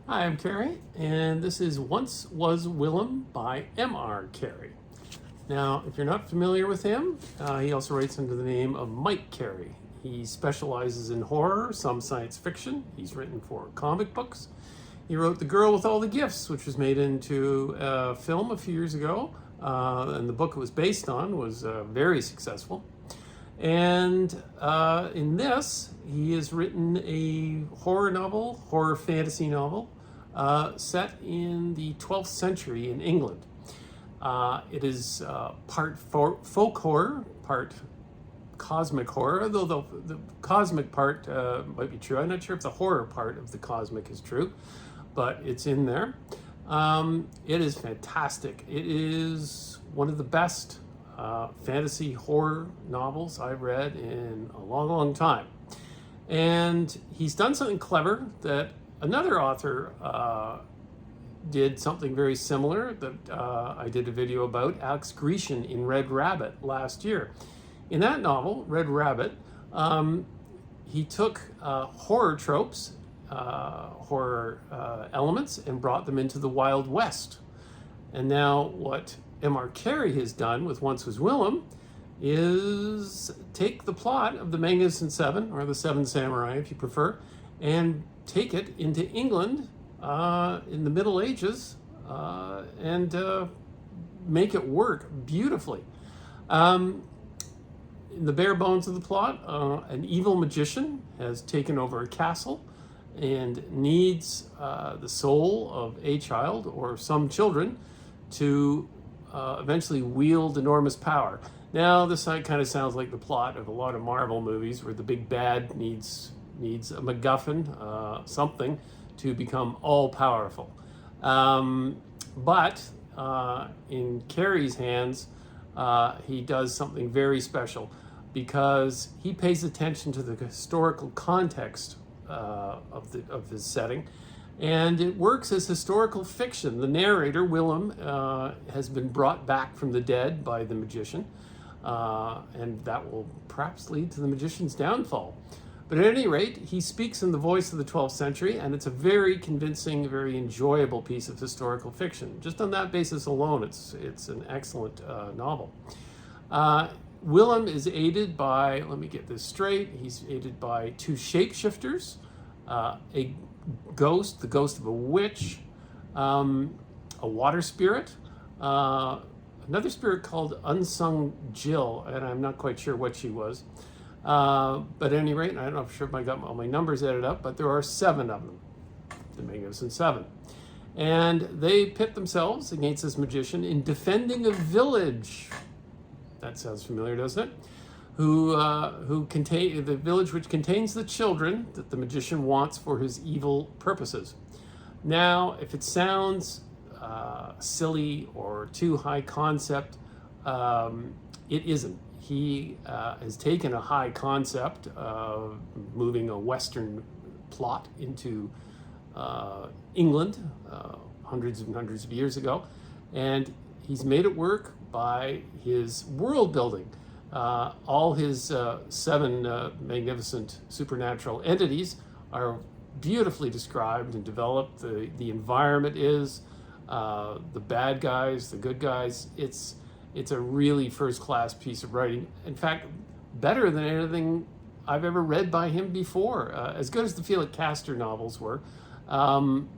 Hi, I'm Carey, and this is Once Was Willem by M.R. Carey. Now, if you're not familiar with him, he also writes under the name of Mike Carey. He specializes in horror, some science fiction. He's written for comic books. He wrote The Girl with All the Gifts, which was made into a film a few years ago, and the book it was based on was very successful. And in this, he has written a horror fantasy novel, set in the 12th century in England. It is part folk horror, part cosmic horror, though the cosmic part might be true. I'm not sure if the horror part of the cosmic is true, but it's in there. It is fantastic. It is one of the best fantasy horror novels I've read in a long, long time. And he's done something clever that another author did something very similar that I did a video about, Alex Grecian in Red Rabbit last year. In that novel, Red Rabbit, he took horror tropes, horror elements, and brought them into the Wild West. And now what M.R. Carey has done with Once Was Willem is take the plot of the Magnificent Seven, or the Seven Samurai if you prefer, and take it into England in the Middle Ages and make it work beautifully. In the bare bones of the plot, an evil magician has taken over a castle and needs the soul of a child or some children to eventually wield enormous power. Now, this kind of sounds like the plot of a lot of Marvel movies where the big bad needs a MacGuffin, something, to become all-powerful. But in Carey's hands, he does something very special because he pays attention to the historical context of his setting, and it works as historical fiction. The narrator, Willem, has been brought back from the dead by the magician, and that will perhaps lead to the magician's downfall. But at any rate, he speaks in the voice of the 12th century, and it's a very convincing, very enjoyable piece of historical fiction. Just on that basis alone, it's an excellent novel. Willem is aided by, let me get this straight, he's aided by two shapeshifters, a ghost, the ghost of a witch, a water spirit, another spirit called Unsung Jill, and I'm not quite sure what she was. But at any rate, I'm not sure if I got all my numbers added up, but there are 7 of them, the Magnificent Seven. And they pit themselves against this magician in defending a village. That sounds familiar, doesn't it? Who contain the village which contains the children that the magician wants for his evil purposes. Now, if it sounds silly or too high concept, it isn't. He has taken a high concept of moving a Western plot into England hundreds and hundreds of years ago, and he's made it work by his world building. All his 7 magnificent supernatural entities are beautifully described and developed. The environment is, the bad guys, the good guys. It's a really first-class piece of writing. In fact, better than anything I've ever read by him before. As good as the Felix Castor novels were,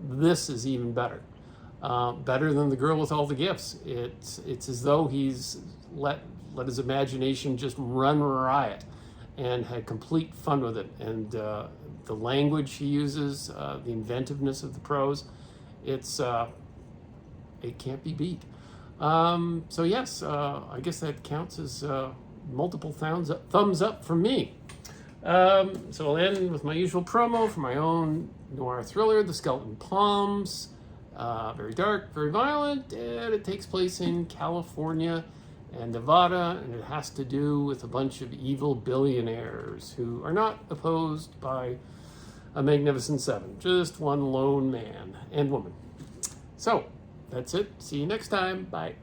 this is even better. Better than The Girl with All the Gifts. It's as though he's let his imagination just run riot and had complete fun with it. And the language he uses, the inventiveness of the prose, it can't be beat. So yes, I guess that counts as multiple thumbs up from me. So I'll end with my usual promo for my own noir thriller, The Skeleton Palms. Very dark, very violent, and it takes place in California and Nevada, and it has to do with a bunch of evil billionaires who are not opposed by a Magnificent Seven, just one lone man and woman. So, that's it. See you next time. Bye.